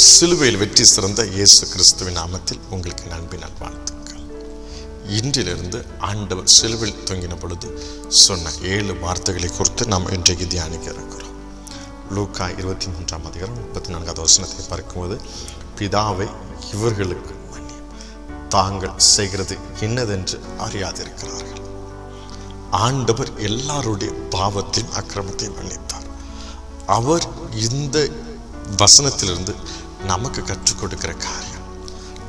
சிலுவையில் வெற்றி சிறந்த இயேசு கிறிஸ்துவின் நாமத்தில் உங்களுக்கு அன்பின் நல்வாழ்த்துக்கள். இன்றிலிருந்து ஆண்டவர் சிலுவையில் தொங்கின பொழுது சொன்ன 7 வார்த்தைகளை குறித்து நாம் இன்றைக்கு தியானிக்க இருக்கிறோம். லூக்கா 23:34 பார்க்கும்போது, பிதாவை இவர்களுக்கு மன்னியும், தாங்கள் செய்கிறது என்னதென்று அறியாதிருக்கிறார்கள். ஆண்டவர் எல்லாருடைய பாவத்தையும் அக்கிரமத்தையும் மன்னித்தார். அவர் இந்த வசனத்திலிருந்து நமக்கு கற்றுக் கொடுக்கிற காரியம்,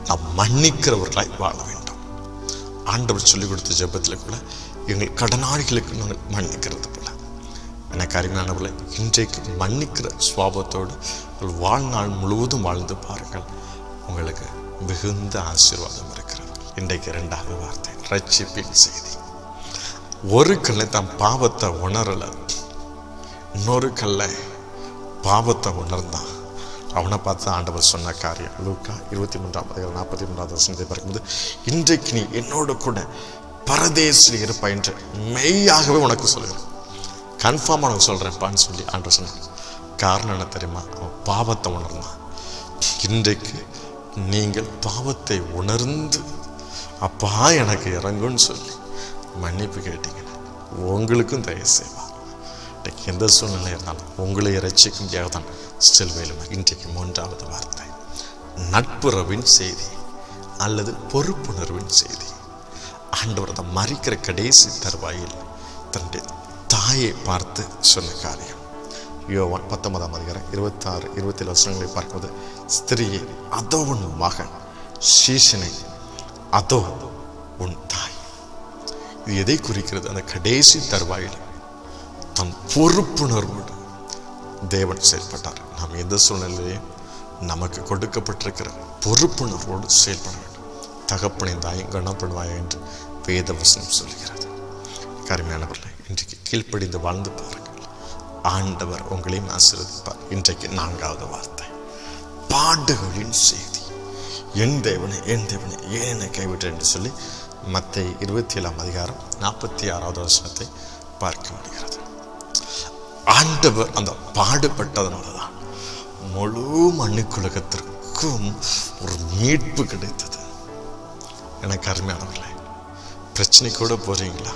நாம் மன்னிக்கிறவர்களாய் வாழ வேண்டும். ஆண்டவர் சொல்லிக் கொடுத்த ஜெபத்தில் கூட எங்கள் கடனாளிகளுக்கு நாங்கள் மன்னிக்கிறது போல. எனக்கு அருமையானவர்களை, இன்றைக்கு மன்னிக்கிற சுவாபத்தோடு வாழ்நாள் முழுவதும் வாழ்ந்து பாருங்கள், உங்களுக்கு மிகுந்த ஆசீர்வாதம் இருக்கிறது. இன்றைக்கு 2வது வார்த்தை, ரட்சிப்பின் செய்தி. ஒரு கல்லை தான் பாவத்தை உணரலை, இன்னொரு கல்லை பாவத்தை உணர்ந்தான். அவனை பார்த்து ஆண்டவர் சொன்ன காரியம் லூக்கா 23:43 பார்க்கும்போது, இன்றைக்கு நீ என்னோட கூட பரதேசில் இருப்பாய் என்று மெய்யாகவே உனக்கு சொல்லுகிறேன், கன்ஃபார்மாக உனக்கு சொல்கிறேன்ப்பான்னு சொல்லி ஆண்டவர் சொன்னார். காரணம் என்ன தெரியுமா? அவன் பாவத்தை உணர்ந்தான். இன்றைக்கு நீங்கள் பாவத்தை உணர்ந்து அப்பா எனக்கு இறங்குன்னு சொல்லி மன்னிப்பு கேட்டீங்கன்னா உங்களுக்கும் தயவு செய்வார். எந்த சூழ்நிலை இருந்தாலும் உங்களை ரட்சிக்கும் தான் சிலுவையில். இன்றைக்கு 3வது வார்த்தை, நட்புறவின் செய்தி அல்லது பொறுப்புணர்வின் செய்தி. ஆண்டவர் அதை மறிக்கிற கடைசி தருவாயில் தன்னுடைய தாயை பார்த்து சொன்ன காரியம். யோவான் 19:26-27 பார்க்கும்போது, ஸ்திரியை அதோ உன் மகன், சீஷனை அதோ உன் தாய். இது எதை குறிக்கிறது? அந்த கடைசி தருவாயில் தன் பொறுப்புணர்வோடு தேவன் செயல்பட்டார். நாம் எந்த சூழ்நிலையிலையும் நமக்கு கொடுக்கப்பட்டிருக்கிற பொறுப்புணர்வோடு செயல்பட வேண்டும். தகப்பனின் தாயும் கனப்படுவாய் என்று வேதவசனம் சொல்கிறது. கருமையானவர்களே, இன்றைக்கு கீழ்ப்படிந்து வாழ்ந்து பாருங்கள், ஆண்டவர் உங்களையும் ஆசீர்வதிப்பார். இன்றைக்கு 4வது வார்த்தை, பாடுகளின் செய்தி. என் தேவனே என் தேவனே ஏன் என்னை கைவிட்டு என்று சொல்லி மத்தேயு 27:46 பார்க்க முடிகிறது. ஆண்டவர் அந்த பாடுபட்டதனாலதான் முழு மண்ணுக்குலகத்திற்கும் ஒரு மீட்பு கிடைத்தது. எனக்கு அருமையானவர்களே, பிரச்சனை கூட போறீங்களா?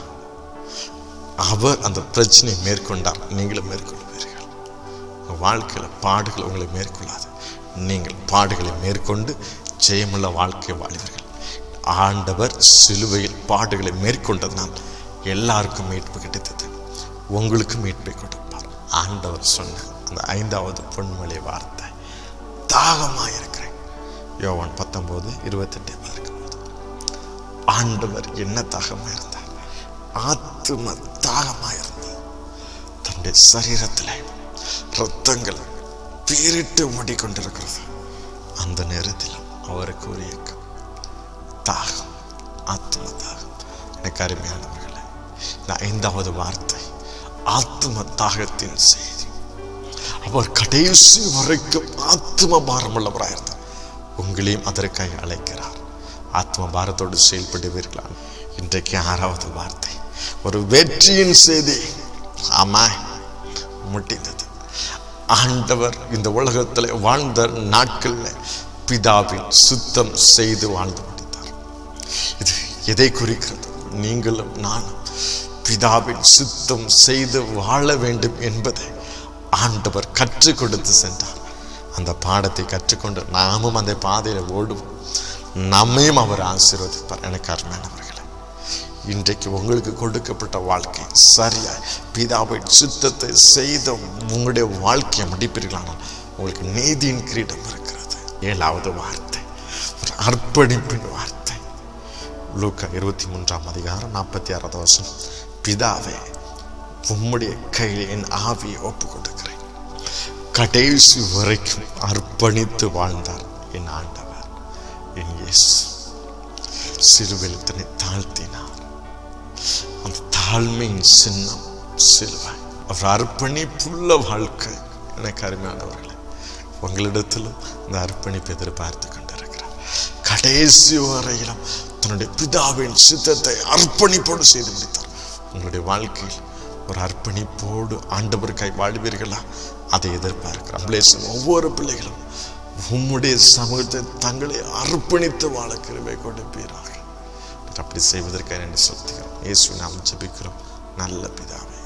அவர் அந்த பிரச்சனையை மேற்கொண்டார், நீங்களும் மேற்கொள்வீர்கள். உங்கள் வாழ்க்கையில் பாடுகள் உங்களை மேற்கொள்ளாது, நீங்கள் பாடுகளை மேற்கொண்டு ஜெயமுள்ள வாழ்க்கை வாழ்வீர்கள். ஆண்டவர் சிலுவையில் பாடுகளை மேற்கொண்டதனால் எல்லாருக்கும் மீட்பு கிடைத்தது, உங்களுக்கு மீட்பை கொடுப்பார். ஆண்டவர் சொன்ன அந்த 5வது பொன்மொழி வார்த்தை, தாகமாயிருக்கிறேன். யோவான் 19:28 பார்க்கும்போது, ஆண்டவர் என்ன தாகமாயிருந்தார்? ஆத்தும தாகமாயிருந்தார். தன்னுடைய சரீரத்தில் இரத்தங்கள் பீரிட்டு ஓடிக்கொண்டிருக்கிறது. அந்த நேரத்திலும் அவருக்கு ஒரு இயக்கம், தாகம், ஆத்ம தாகம். எனக்கு அருமையானவர்களே, இந்த 5வது வார்த்தை ஆத்ம தாகத்தின் செய்தி. அவர் கடைசி வரைக்கும் ஆத்ம பாரம் உள்ளவராயிருந்தார். உங்களையும் அதற்காக அழைக்கிறார். ஆத்ம பாரத்தோடு செயல்படுவீர்களா? இன்றைக்கு 6வது வார்த்தை, ஒரு வெற்றியின் செய்தி. ஆமா, முடிந்தது. ஆண்டவர் இந்த உலகத்தில் வாழ்ந்த நாட்களில் பிதாவின் சுத்தம் செய்து வாழ்ந்து முடித்தார். இது எதை குறிக்கிறது? நீங்களும் நானும் பிதாவின் சுத்தம் செய்து வாழ வேண்டும் என்பதை ஆண்டவர் கற்றுக் கொடுத்து சென்றார். அந்த பாடத்தை கற்றுக்கொண்டு நாமும் அந்த பாதையில் ஓடுவோம், நம்மையும் அவர் ஆசீர்வதிப்பார். எனக்கு அருமையானவர்களே, இன்றைக்கு உங்களுக்கு கொடுக்கப்பட்ட வாழ்க்கை சரியாய் பிதாவின் சுத்தத்தை செய்த உங்களுடைய வாழ்க்கையை முடிப்பீர்களானால் உங்களுக்கு நீதியின் கிரீடம் இருக்கிறது. 7வது வார்த்தை, ஒரு அர்ப்பணிப்பின் வார்த்தை. லூக்கா 23:46 பிதாவே, உம்முடைய கையில் என் ஆவியை ஒப்பு கொடுக்கிறேன். கடைசி வரைக்கும் அர்ப்பணித்து வாழ்ந்தார் என் ஆண்டவர், என் இயேசு. சிலுவையில் தன்னை தாழ்த்தினார். அந்த தாழ்மையின் சின்னம் சிலுவை. அவர் அர்ப்பணிப்புள்ள வாழ்க்கை. எனக்கு அருமையானவர்களே, உங்களிடத்திலும் இந்த அர்ப்பணிப்பு எதிர்பார்த்து கொண்டிருக்கிறார். கடைசி வரையிலும் தன்னுடைய பிதாவின் சித்தத்தை அர்ப்பணிப்போடு செய்து முடித்தார். உங்களுடைய வாழ்க்கையில் ஒரு அர்ப்பணிப்போடு ஆண்டவருக்காய் வாழ்வீர்களா? அதை எதிர்பார்க்கிறோம். ஒவ்வொரு பிள்ளைகளும் உம்முடைய சமூகத்தை தங்களை அர்ப்பணித்து வாழ கிருபை கொடுப்பீராக. அப்படி செய்வதற்காக நன்றி செலுத்துகிறோம். இயேசுவின் நாமத்தில் ஜெபிக்கிறோம் நல்ல பிதாவே.